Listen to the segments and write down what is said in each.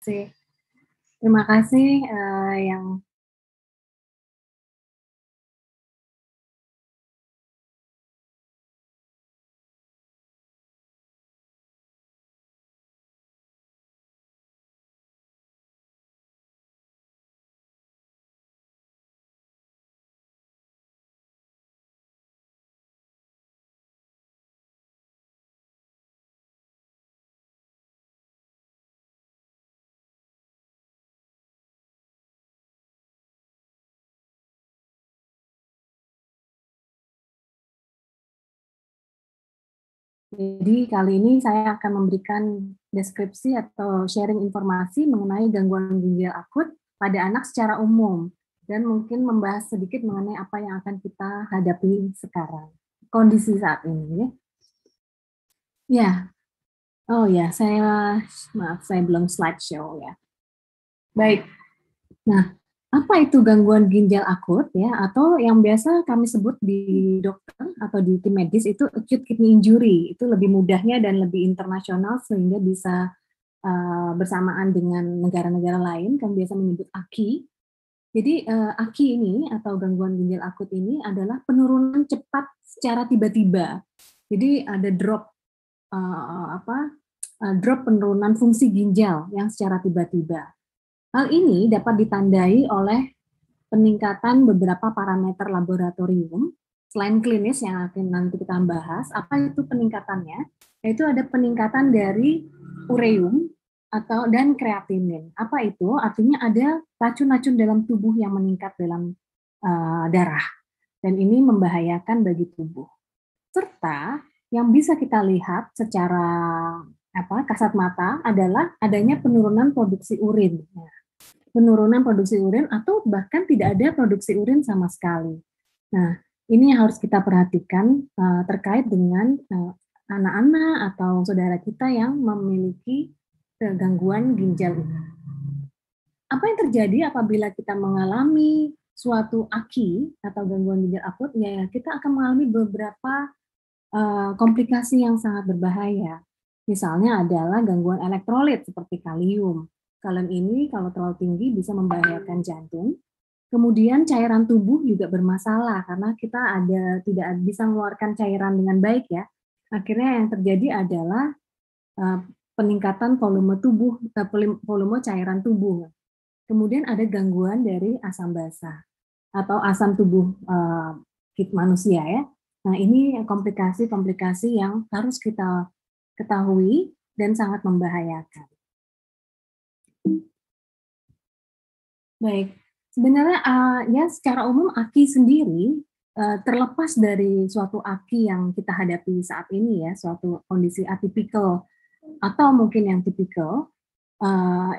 Sih. Terima kasih yang jadi kali ini saya akan memberikan deskripsi atau sharing informasi mengenai gangguan ginjal akut pada anak secara umum dan mungkin membahas sedikit mengenai apa yang akan kita hadapi sekarang, kondisi saat ini. Ya, oh ya, maaf saya belum slideshow ya. Baik. Nah, apa itu gangguan ginjal akut ya, atau yang biasa kami sebut di dokter atau di tim medis itu acute kidney injury. Itu lebih mudahnya dan lebih internasional sehingga bisa bersamaan dengan negara-negara lain, kami biasa menyebut AKI. Jadi AKI ini atau gangguan ginjal akut ini adalah penurunan cepat secara tiba-tiba. Jadi ada drop penurunan fungsi ginjal yang secara tiba-tiba. Hal ini dapat ditandai oleh peningkatan beberapa parameter laboratorium selain klinis yang akan nanti kita bahas. Apa itu peningkatannya? Yaitu ada peningkatan dari ureum dan kreatinin. Apa itu? Artinya ada racun-racun dalam tubuh yang meningkat dalam darah dan ini membahayakan bagi tubuh. Serta yang bisa kita lihat secara kasat mata adalah adanya penurunan produksi urin. Nah, penurunan produksi urin atau bahkan tidak ada produksi urin sama sekali. Nah, ini yang harus kita perhatikan terkait dengan anak-anak atau saudara kita yang memiliki gangguan ginjal ini. Apa yang terjadi apabila kita mengalami suatu AKI atau gangguan ginjal akut? Ya, kita akan mengalami beberapa komplikasi yang sangat berbahaya. Misalnya adalah gangguan elektrolit seperti kalium. Kalium ini kalau terlalu tinggi bisa membahayakan jantung. Kemudian cairan tubuh juga bermasalah karena kita tidak bisa mengeluarkan cairan dengan baik ya. Akhirnya yang terjadi adalah peningkatan volume cairan tubuh. Kemudian ada gangguan dari asam basa atau asam tubuh manusia ya. Nah, ini komplikasi-komplikasi yang harus kita ketahui dan sangat membahayakan. Baik, sebenarnya ya secara umum AKI sendiri terlepas dari suatu AKI yang kita hadapi saat ini ya, suatu kondisi atipikal atau mungkin yang tipikal,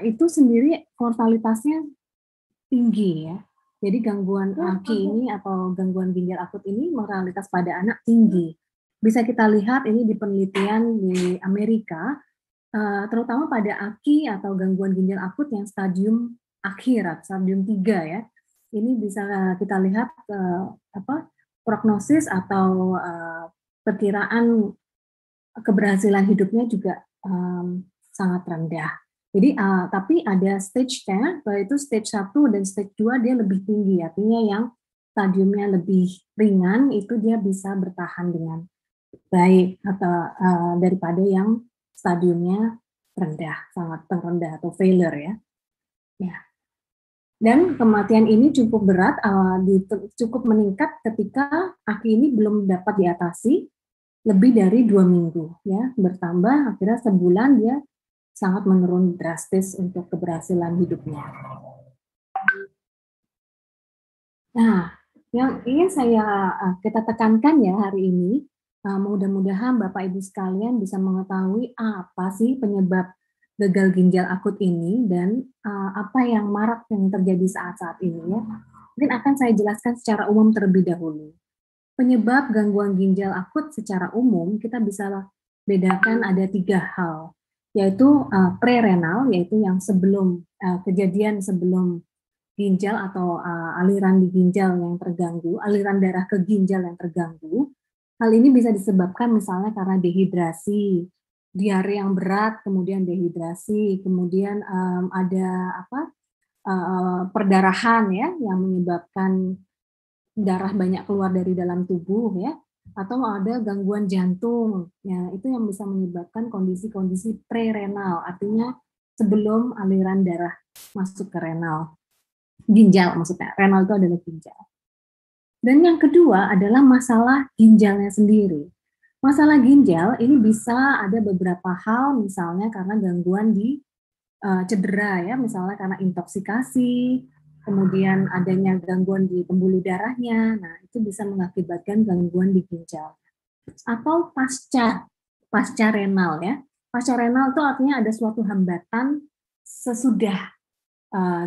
itu sendiri mortalitasnya tinggi ya. Jadi gangguan AKI ini atau gangguan ginjal akut ini mortalitas pada anak tinggi. Bisa kita lihat ini di penelitian di Amerika, terutama pada AKI atau gangguan ginjal akut yang stadium akhir, stadium 3 ya. Ini bisa kita lihat prognosis atau perkiraan keberhasilan hidupnya juga sangat rendah. Jadi tapi ada stage-nya, yaitu stage 1 dan stage 2 dia lebih tinggi, artinya yang stadiumnya lebih ringan itu dia bisa bertahan dengan baik atau daripada yang stadiumnya rendah, sangat rendah atau failure ya. Ya. Dan kematian ini cukup berat, cukup meningkat ketika AKI ini belum dapat diatasi lebih dari 2 minggu ya, bertambah akhirnya sebulan dia sangat menurun drastis untuk keberhasilan hidupnya. Nah, yang ingin kita tekankan ya hari ini, mudah-mudahan Bapak Ibu sekalian bisa mengetahui apa sih penyebab gagal ginjal akut ini dan apa yang marak yang terjadi saat-saat ini ya. Mungkin akan saya jelaskan secara umum terlebih dahulu. Penyebab gangguan ginjal akut secara umum kita bisa bedakan ada 3 hal, yaitu prerenal, yaitu yang sebelum kejadian sebelum ginjal atau aliran di ginjal yang terganggu, aliran darah ke ginjal yang terganggu. Hal ini bisa disebabkan misalnya karena dehidrasi, diare yang berat, kemudian dehidrasi, kemudian ada perdarahan ya yang menyebabkan darah banyak keluar dari dalam tubuh ya, atau ada gangguan jantung ya, itu yang bisa menyebabkan kondisi-kondisi prerenal, artinya sebelum aliran darah masuk ke renal, ginjal maksudnya. Renal itu adalah ginjal. Dan yang kedua adalah masalah ginjalnya sendiri. Masalah ginjal ini bisa ada beberapa hal, misalnya karena gangguan di cedera ya, misalnya karena intoksikasi, kemudian adanya gangguan di pembuluh darahnya, nah itu bisa mengakibatkan gangguan di ginjal. Atau pasca renal ya. Pasca renal itu artinya ada suatu hambatan sesudah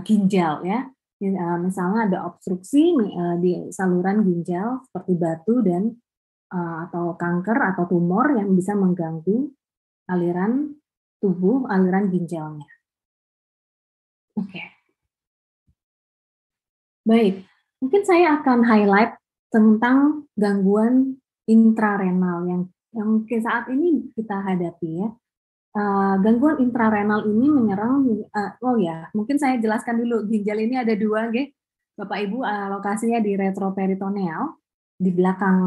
ginjal ya. Misalnya ada obstruksi di saluran ginjal seperti batu dan atau kanker atau tumor yang bisa mengganggu aliran tubuh, aliran ginjalnya. Oke. Baik, mungkin saya akan highlight tentang gangguan intrarenal yang mungkin saat ini kita hadapi ya. Gangguan intrarenal ini menyerang, oh ya, mungkin saya jelaskan dulu, ginjal ini ada dua, Bapak Ibu, lokasinya di retroperitoneal, di belakang,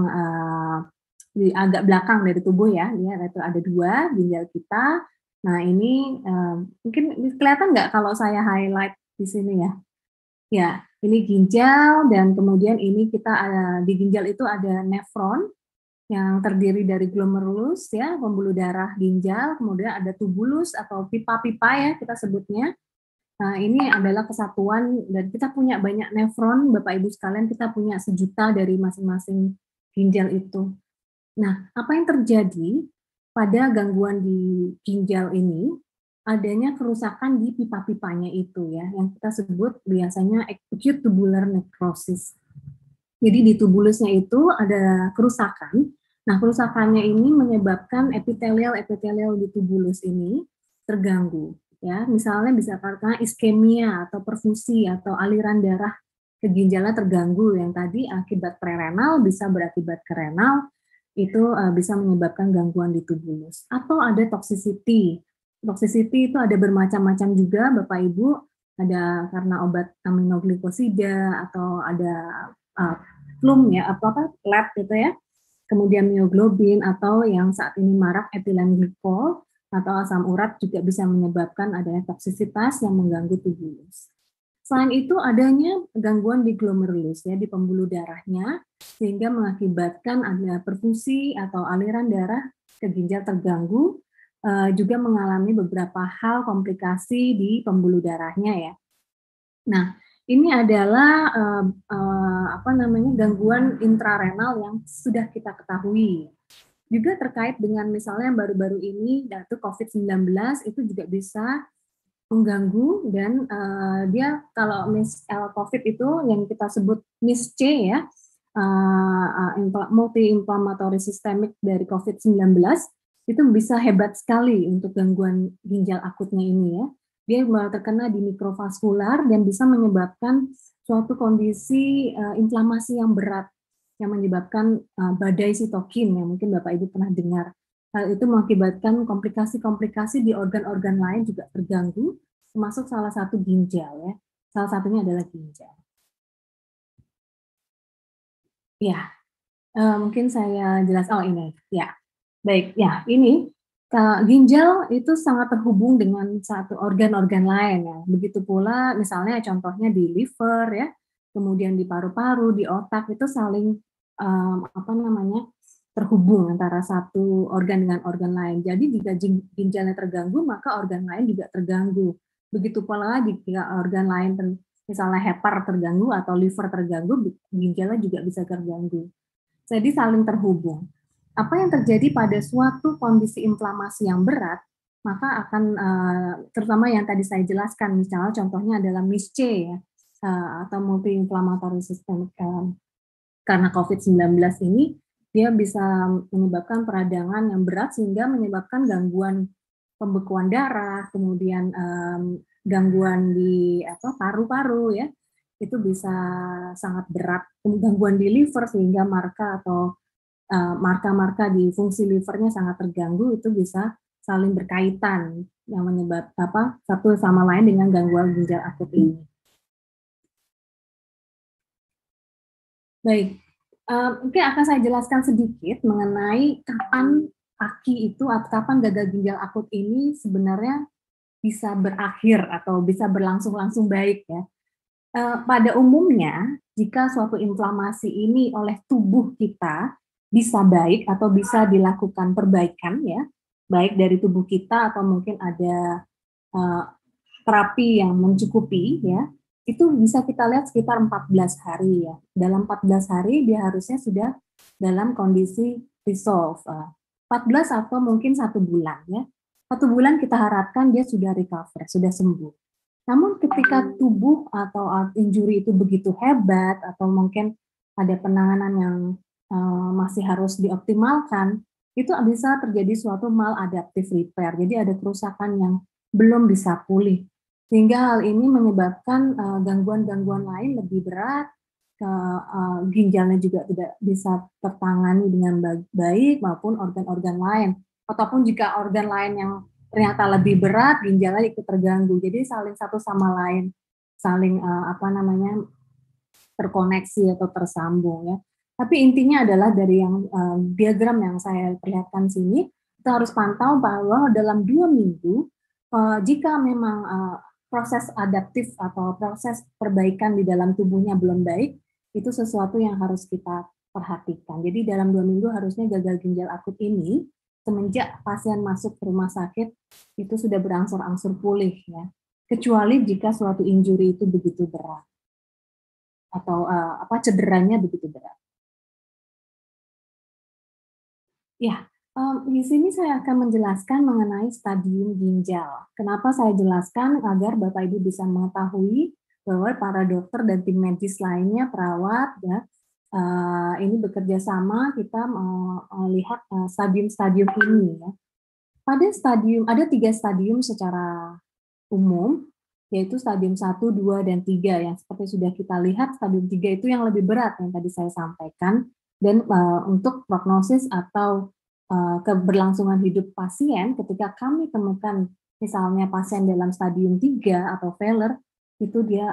di agak belakang dari tubuh ya, ada dua ginjal kita. Nah ini mungkin kelihatan nggak kalau saya highlight di sini ya? Ya, ini ginjal dan kemudian ini kita di ginjal itu ada nefron yang terdiri dari glomerulus ya, pembuluh darah ginjal, kemudian ada tubulus atau pipa-pipa ya kita sebutnya. Nah, ini adalah kesatuan dan kita punya banyak nefron, Bapak Ibu sekalian, kita punya 1.000.000 dari masing-masing ginjal itu. Nah, apa yang terjadi pada gangguan di ginjal ini? Adanya kerusakan di pipa-pipanya itu ya, yang kita sebut biasanya acute tubular necrosis. Jadi di tubulusnya itu ada kerusakan. Nah, kerusakannya ini menyebabkan epitelial di tubulus ini terganggu. Ya, misalnya bisa karena iskemia atau perfusi atau aliran darah ke ginjalnya terganggu yang tadi akibat prerenal bisa berakibat ke renal, itu bisa menyebabkan gangguan di tubulus. Atau ada toxicity. Toxicity itu ada bermacam-macam juga, Bapak Ibu. Ada karena obat aminoglikosida atau ada plum ya, lab gitu ya. Kemudian mioglobin atau yang saat ini marak etilen glikol atau asam urat juga bisa menyebabkan adanya toksisitas yang mengganggu tubulus. Selain itu adanya gangguan di glomerulus ya, di pembuluh darahnya, sehingga mengakibatkan ada perfusi atau aliran darah ke ginjal terganggu, juga mengalami beberapa hal komplikasi di pembuluh darahnya ya. Nah, ini adalah gangguan intrarenal yang sudah kita ketahui. Juga terkait dengan misalnya yang baru-baru ini, yaitu COVID-19 itu juga bisa mengganggu dan dia kalau COVID itu yang kita sebut MIS-C ya, multi-inflammatory systemic dari COVID-19 itu bisa hebat sekali untuk gangguan ginjal akutnya ini ya. Dia terkena di mikrovaskular dan bisa menyebabkan suatu kondisi inflamasi yang berat yang menyebabkan badai sitokin yang mungkin Bapak Ibu pernah dengar. Hal itu mengakibatkan komplikasi-komplikasi di organ-organ lain juga terganggu, termasuk salah satu ginjal ya. Salah satunya adalah ginjal. Ya, mungkin saya oh ini, ya. Baik, ya ini ginjal itu sangat terhubung dengan satu organ-organ lain ya. Begitu pula misalnya contohnya di liver ya, kemudian di paru-paru, di otak itu saling terhubung antara satu organ dengan organ lain. Jadi jika ginjalnya terganggu, maka organ lain juga terganggu. Begitu pula jika organ lain misalnya hepar terganggu atau liver terganggu, ginjalnya juga bisa terganggu. Jadi saling terhubung. Apa yang terjadi pada suatu kondisi inflamasi yang berat, maka akan terutama yang tadi saya jelaskan, misalnya contohnya adalah MIS-C ya, atau multi-inflammatory system karena COVID-19 ini, dia bisa menyebabkan peradangan yang berat sehingga menyebabkan gangguan pembekuan darah, kemudian gangguan di paru-paru ya, itu bisa sangat berat, gangguan di liver sehingga marka di fungsi livernya sangat terganggu, itu bisa saling berkaitan yang menyebabkan satu sama lain dengan gangguan ginjal akut ini. Baik, mungkin akan saya jelaskan sedikit mengenai kapan AKI itu atau kapan gagal ginjal akut ini sebenarnya bisa berakhir atau bisa berlangsung langsung baik ya. Pada umumnya, jika suatu inflamasi ini oleh tubuh kita bisa baik atau bisa dilakukan perbaikan ya, baik dari tubuh kita atau mungkin ada terapi yang mencukupi ya, itu bisa kita lihat sekitar 14 hari ya. Dalam 14 hari dia harusnya sudah dalam kondisi resolve. 14 atau mungkin 1 bulan ya. 1 bulan kita harapkan dia sudah recover, sudah sembuh. Namun ketika tubuh atau injury itu begitu hebat atau mungkin ada penanganan yang masih harus dioptimalkan, itu bisa terjadi suatu maladaptive repair. Jadi ada kerusakan yang belum bisa pulih. Sehingga hal ini menyebabkan gangguan-gangguan lain lebih berat, ginjalnya juga tidak bisa tertangani dengan baik maupun organ-organ lain. Ataupun jika organ lain yang ternyata lebih berat, ginjalnya ikut terganggu. Jadi saling satu sama lain, saling terkoneksi atau tersambung ya. Tapi intinya adalah dari yang diagram yang saya perlihatkan sini, kita harus pantau bahwa dalam 2 minggu, jika memang proses adaptif atau proses perbaikan di dalam tubuhnya belum baik, itu sesuatu yang harus kita perhatikan. Jadi dalam 2 minggu harusnya gagal ginjal akut ini, semenjak pasien masuk ke rumah sakit, itu sudah berangsur-angsur pulih ya. Kecuali jika suatu injury itu begitu berat atau cederanya begitu berat. Ya, di sini saya akan menjelaskan mengenai stadium ginjal. Kenapa saya jelaskan agar Bapak Ibu bisa mengetahui bahwa para dokter dan tim medis lainnya, perawat, ya, ini bekerja sama kita melihat stadium-stadium ini. Ya. Pada stadium ada 3 stadium secara umum, yaitu stadium 1, 2, dan 3. Yang seperti sudah kita lihat, stadium 3 itu yang lebih berat yang tadi saya sampaikan. Dan untuk prognosis atau keberlangsungan hidup pasien, ketika kami temukan misalnya pasien dalam stadium 3 atau failure, itu dia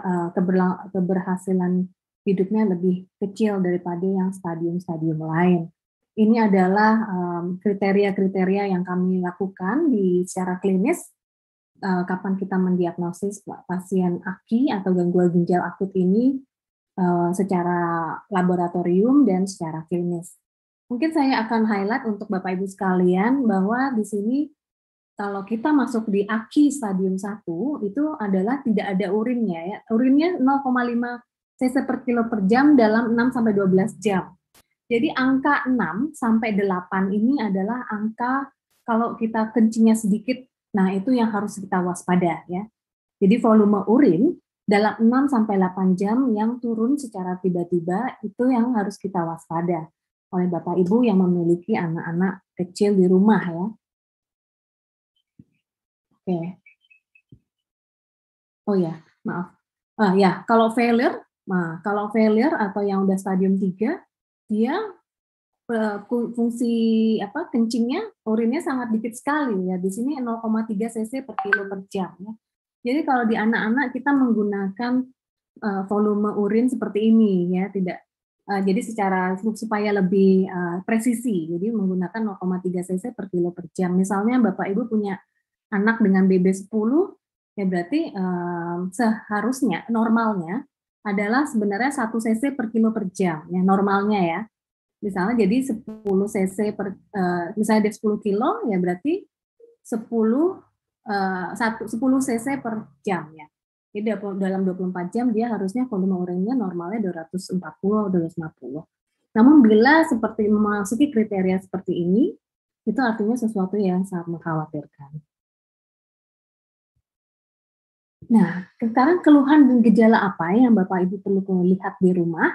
keberhasilan hidupnya lebih kecil daripada yang stadium-stadium lain. Ini adalah kriteria-kriteria yang kami lakukan secara klinis kapan kita mendiagnosis pasien AKI atau gangguan ginjal akut ini secara laboratorium dan secara klinis. Mungkin saya akan highlight untuk Bapak Ibu sekalian bahwa di sini kalau kita masuk di AKI stadium 1 itu adalah tidak ada urinnya ya. Urinnya 0,5 cc per kilo per jam dalam 6 sampai 12 jam. Jadi angka 6 sampai 8 ini adalah angka kalau kita kencingnya sedikit, nah itu yang harus kita waspada ya. Jadi volume urin dalam 6 sampai 8 jam yang turun secara tiba-tiba itu yang harus kita waspada oleh Bapak Ibu yang memiliki anak-anak kecil di rumah ya. Oke. Oh ya, maaf. Ya, kalau failure atau yang udah stadium 3, dia fungsi kencingnya, urinnya sangat dikit sekali ya. Di sini 0,3 cc per kilo per jam ya. Jadi kalau di anak-anak kita menggunakan volume urin seperti ini ya, tidak jadi secara supaya lebih presisi. Jadi menggunakan 0,3 cc per kilo per jam. Misalnya Bapak Ibu punya anak dengan BB10 ya berarti seharusnya normalnya adalah sebenarnya 1 cc per kilo per jam ya normalnya ya. Misalnya jadi 10 cc misalnya dia 10 kilo ya berarti 10 cc per jam ya. Jadi dalam 24 jam dia harusnya volume urinnya normalnya 240 250. Namun bila seperti memasuki kriteria seperti ini, itu artinya sesuatu yang sangat mengkhawatirkan. Nah, sekarang keluhan dan gejala apa yang Bapak Ibu perlu lihat di rumah?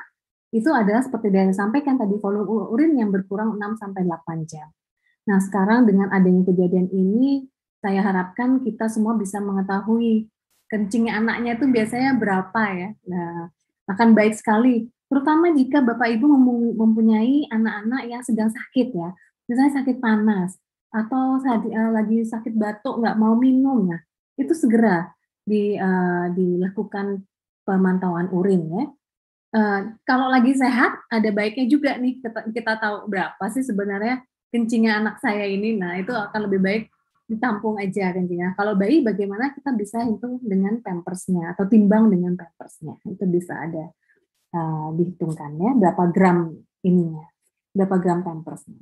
Itu adalah seperti yang disampaikan tadi, volume urin yang berkurang 6 sampai 8 jam. Nah, sekarang dengan adanya kejadian ini, saya harapkan kita semua bisa mengetahui kencingnya anaknya itu biasanya berapa ya. Nah, akan baik sekali, terutama jika Bapak Ibu mempunyai anak-anak yang sedang sakit ya, misalnya sakit panas, atau lagi sakit batuk nggak mau minum, nah itu segera dilakukan pemantauan urin ya. Kalau lagi sehat ada baiknya juga nih kita tahu berapa sih sebenarnya kencingnya anak saya ini, nah itu akan lebih baik ditampung aja kencingnya. Kalau bayi bagaimana kita bisa hitung dengan pampersnya atau timbang dengan pampersnya, itu bisa ada dihitungkan ya berapa gram ininya, berapa gram pampersnya.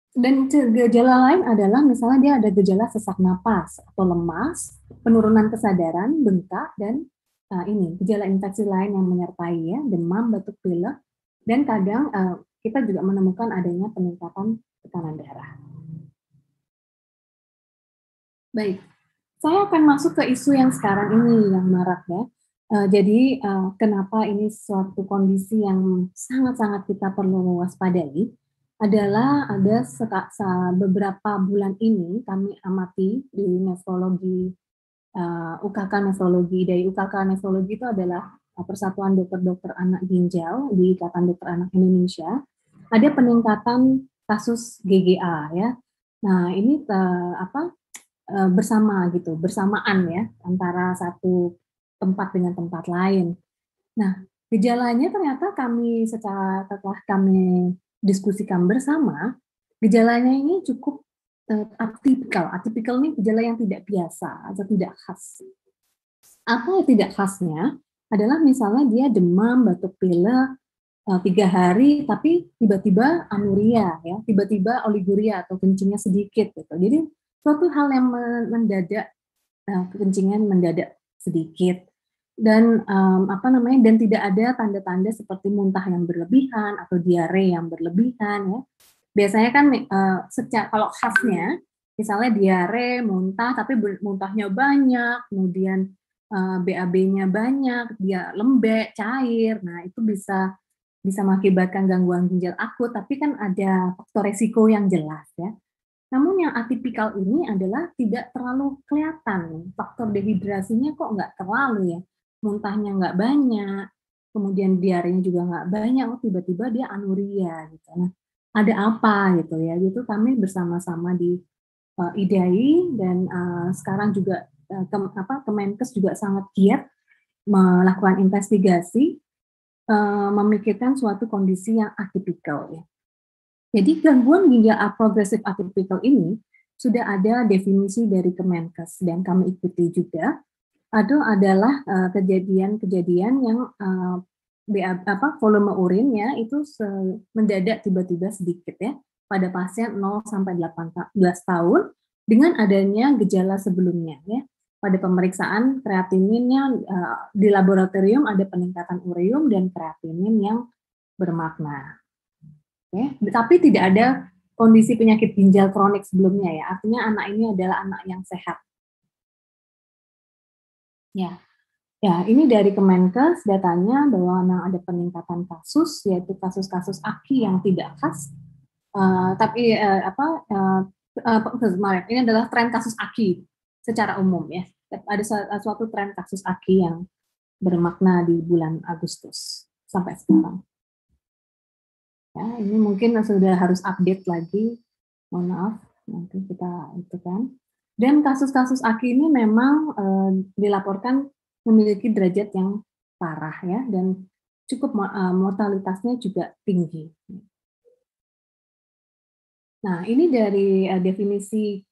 Dan gejala lain adalah misalnya dia ada gejala sesak napas atau lemas, penurunan kesadaran, bengkak, dan ini gejala infeksi lain yang menyertai ya, demam, batuk pilek, dan kadang kita juga menemukan adanya peningkatan tekanan darah. Baik, saya akan masuk ke isu yang sekarang ini yang marak ya. Jadi kenapa ini suatu kondisi yang sangat-sangat kita perlu waspadai adalah ada beberapa bulan ini kami amati di nefrologi UKK nefrologi. Dari UKK nefrologi itu adalah Persatuan Dokter-Dokter Anak Ginjal di Ikatan Dokter Anak Indonesia. Ada peningkatan kasus GGA ya. Nah ini bersamaan ya antara satu tempat dengan tempat lain. Nah, gejalanya ternyata setelah kami diskusikan bersama, gejalanya ini cukup atipikal. Atipikal ini gejala yang tidak biasa atau tidak khas. Apa yang tidak khasnya adalah misalnya dia demam, batuk pilek 3 hari, tapi tiba-tiba anuria, ya, tiba-tiba oliguria atau kencingnya sedikit gitu. Jadi suatu hal yang mendadak, kencingnya mendadak sedikit dan dan tidak ada tanda-tanda seperti muntah yang berlebihan atau diare yang berlebihan ya. Biasanya kan kalau khasnya misalnya diare, muntah tapi muntahnya banyak, kemudian BAB-nya banyak, dia lembek, cair. Nah, itu bisa mengakibatkan gangguan ginjal akut, tapi kan ada faktor resiko yang jelas ya. Namun yang atipikal ini adalah tidak terlalu kelihatan. Faktor dehidrasinya kok nggak terlalu ya. Muntahnya nggak banyak, kemudian diarenya juga nggak banyak, tiba-tiba dia anuria gitu. Nah, ada apa gitu ya. Itu kami bersama-sama di IDAI dan sekarang juga Kemenkes juga sangat giat melakukan investigasi, memikirkan suatu kondisi yang atipikal ya. Jadi gangguan ginjal progresif atipikal ini sudah ada definisi dari Kemenkes dan kami ikuti juga. Adalah kejadian-kejadian yang volume urinnya itu mendadak tiba-tiba sedikit ya pada pasien 0 sampai 18 tahun dengan adanya gejala sebelumnya ya. Pada pemeriksaan kreatininnya di laboratorium ada peningkatan ureum dan kreatinin yang bermakna. Ya, tapi tidak ada kondisi penyakit ginjal kronik sebelumnya ya. Artinya anak ini adalah anak yang sehat. Ya. Ya, ini dari Kemenkes datanya bahwa ada peningkatan kasus, yaitu kasus-kasus AKI yang tidak khas. Ini adalah tren kasus AKI secara umum ya. Ada suatu tren kasus AKI yang bermakna di bulan Agustus sampai sekarang. Ya, ini mungkin sudah harus update lagi. Mohon maaf, nanti kita itu kan. Dan kasus-kasus AKI ini memang dilaporkan memiliki derajat yang parah ya dan cukup mortalitasnya juga tinggi. Nah, ini dari definisi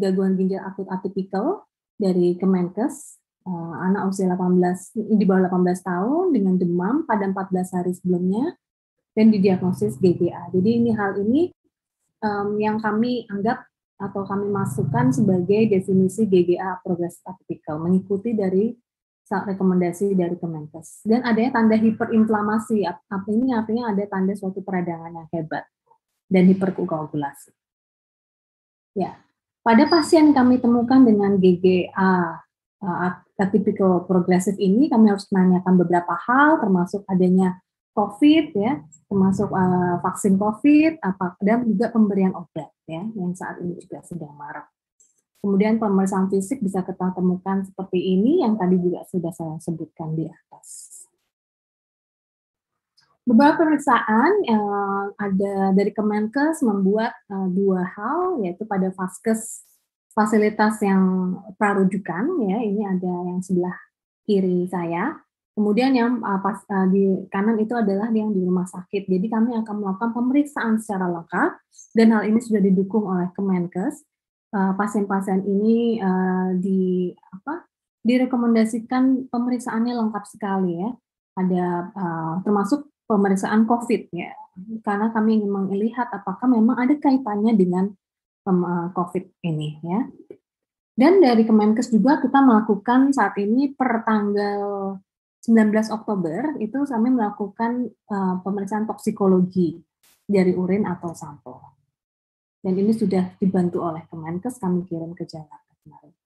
gangguan ginjal akut atipikal dari Kemenkes, anak usia 18 di bawah 18 tahun dengan demam pada 14 hari sebelumnya dan didiagnosis GGA. Jadi hal ini yang kami anggap atau kami masukkan sebagai definisi GGA progresif atipikal, mengikuti dari rekomendasi dari Kemenkes. Dan adanya tanda hiperinflamasi, ini artinya ada tanda suatu peradangan yang hebat dan hiperkoagulasi. Ya, pada pasien kami temukan dengan GGA atypical progresif ini, kami harus menanyakan beberapa hal, termasuk adanya COVID ya, termasuk vaksin COVID, dan juga pemberian obat ya, yang saat ini juga sedang marak. Kemudian pemeriksaan fisik bisa kita temukan seperti ini, yang tadi juga sudah saya sebutkan di atas. Beberapa pemeriksaan ada dari Kemenkes membuat dua hal, yaitu pada vaskes fasilitas yang prarujukan, ya ini ada yang sebelah kiri saya. Kemudian yang di kanan itu adalah yang di rumah sakit. Jadi kami akan melakukan pemeriksaan secara lengkap dan hal ini sudah didukung oleh Kemenkes. Pasien-pasien ini direkomendasikan pemeriksaannya lengkap sekali ya. Ada termasuk pemeriksaan COVID ya, karena kami ingin melihat apakah memang ada kaitannya dengan COVID ini ya. Dan dari Kemenkes juga kita melakukan saat ini per tanggal 19 Oktober itu kami melakukan pemeriksaan toksikologi dari urin atau sampel. Dan ini sudah dibantu oleh Kemenkes, kami kirim ke Jakarta kemarin.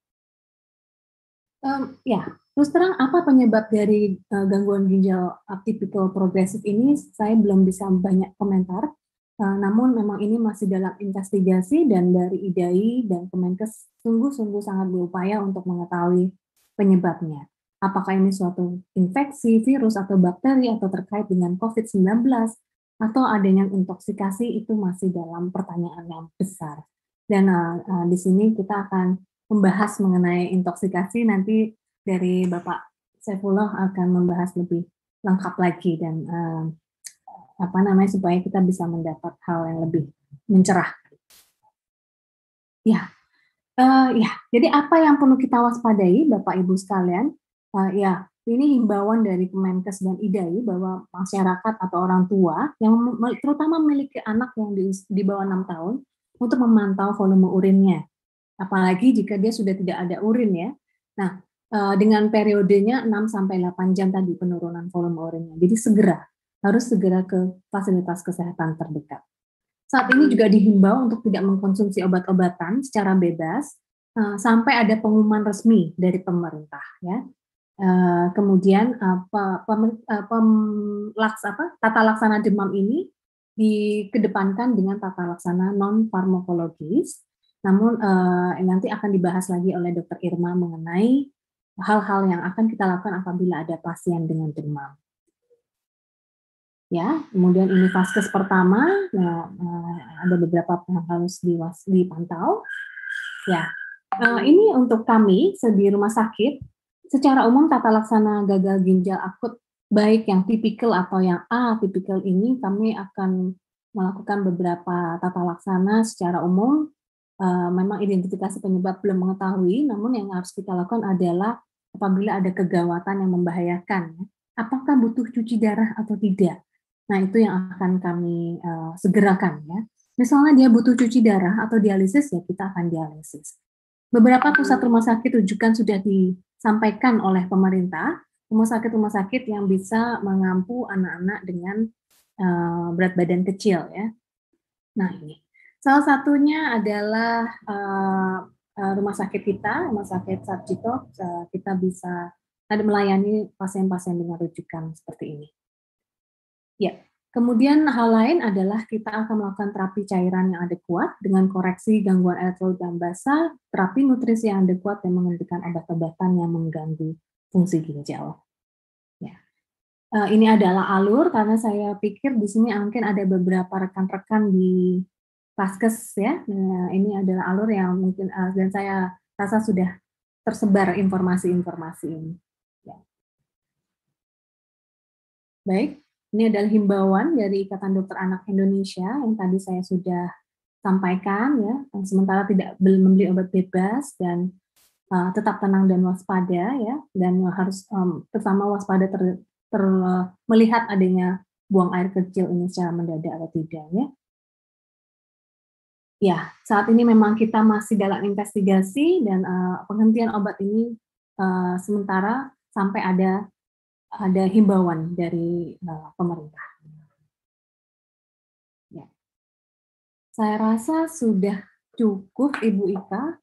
Ya, terus terang apa penyebab dari gangguan ginjal atypical progresif ini saya belum bisa banyak komentar, namun memang ini masih dalam investigasi dan dari IDAI dan Kemenkes sungguh-sungguh sangat berupaya untuk mengetahui penyebabnya. Apakah ini suatu infeksi, virus, atau bakteri, atau terkait dengan COVID-19, atau adanya intoksikasi, itu masih dalam pertanyaan yang besar. Dan di sini kita akan membahas mengenai intoksikasi, nanti dari Bapak Saifullah akan membahas lebih lengkap lagi dan supaya kita bisa mendapat hal yang lebih mencerah. Ya, jadi apa yang perlu kita waspadai, Bapak Ibu sekalian? Ini himbauan dari Kemenkes dan IDAI bahwa masyarakat atau orang tua yang terutama memiliki anak yang di bawah 6 tahun untuk memantau volume urinnya. Apalagi jika dia sudah tidak ada urin ya. Nah, dengan periodenya 6-8 jam tadi penurunan volume urinnya. Jadi harus segera ke fasilitas kesehatan terdekat. Saat ini juga dihimbau untuk tidak mengkonsumsi obat-obatan secara bebas sampai ada pengumuman resmi dari pemerintah ya. Kemudian tata laksana demam ini dikedepankan dengan tata laksana non farmakologis. Namun nanti akan dibahas lagi oleh Dr. Irma mengenai hal-hal yang akan kita lakukan apabila ada pasien dengan demam. Ya, kemudian ini vaskes pertama, ada beberapa yang harus dipantau. Ya, ini untuk kami di rumah sakit. Secara umum tata laksana gagal ginjal akut baik yang tipikal atau yang atipikal ini kami akan melakukan beberapa tata laksana secara umum. Memang identifikasi penyebab belum mengetahui, namun yang harus kita lakukan adalah apabila ada kegawatan yang membahayakan, apakah butuh cuci darah atau tidak. Nah, itu yang akan kami segerakan ya. Misalnya dia butuh cuci darah atau dialisis, ya kita akan dialisis. Beberapa pusat rumah sakit rujukan sudah disampaikan oleh pemerintah, rumah sakit yang bisa mengampu anak-anak dengan berat badan kecil ya. Nah, ini. Salah satunya adalah rumah sakit kita, rumah sakit Sarjito, kita bisa melayani pasien-pasien dengan rujukan seperti ini. Ya, kemudian hal lain adalah kita akan melakukan terapi cairan yang adekuat dengan koreksi gangguan elektrolit dan basa, terapi nutrisi yang adekuat dan menghentikan obat-obatan yang mengganggu fungsi ginjal. Ya. Ini adalah alur karena saya pikir di sini mungkin ada beberapa rekan-rekan di Vaskes ya. Nah, ini adalah alur yang mungkin dan saya rasa sudah tersebar informasi-informasi ini. Ya. Baik, ini adalah himbauan dari Ikatan Dokter Anak Indonesia yang tadi saya sudah sampaikan ya. Sementara tidak membeli obat bebas dan tetap tenang dan waspada ya, dan harus terutama waspada melihat adanya buang air kecil ini secara mendadak atau tidak ya. Ya, saat ini memang kita masih dalam investigasi dan penghentian obat ini sementara sampai ada himbauan dari pemerintah. Ya. Saya rasa sudah cukup, Ibu Ika.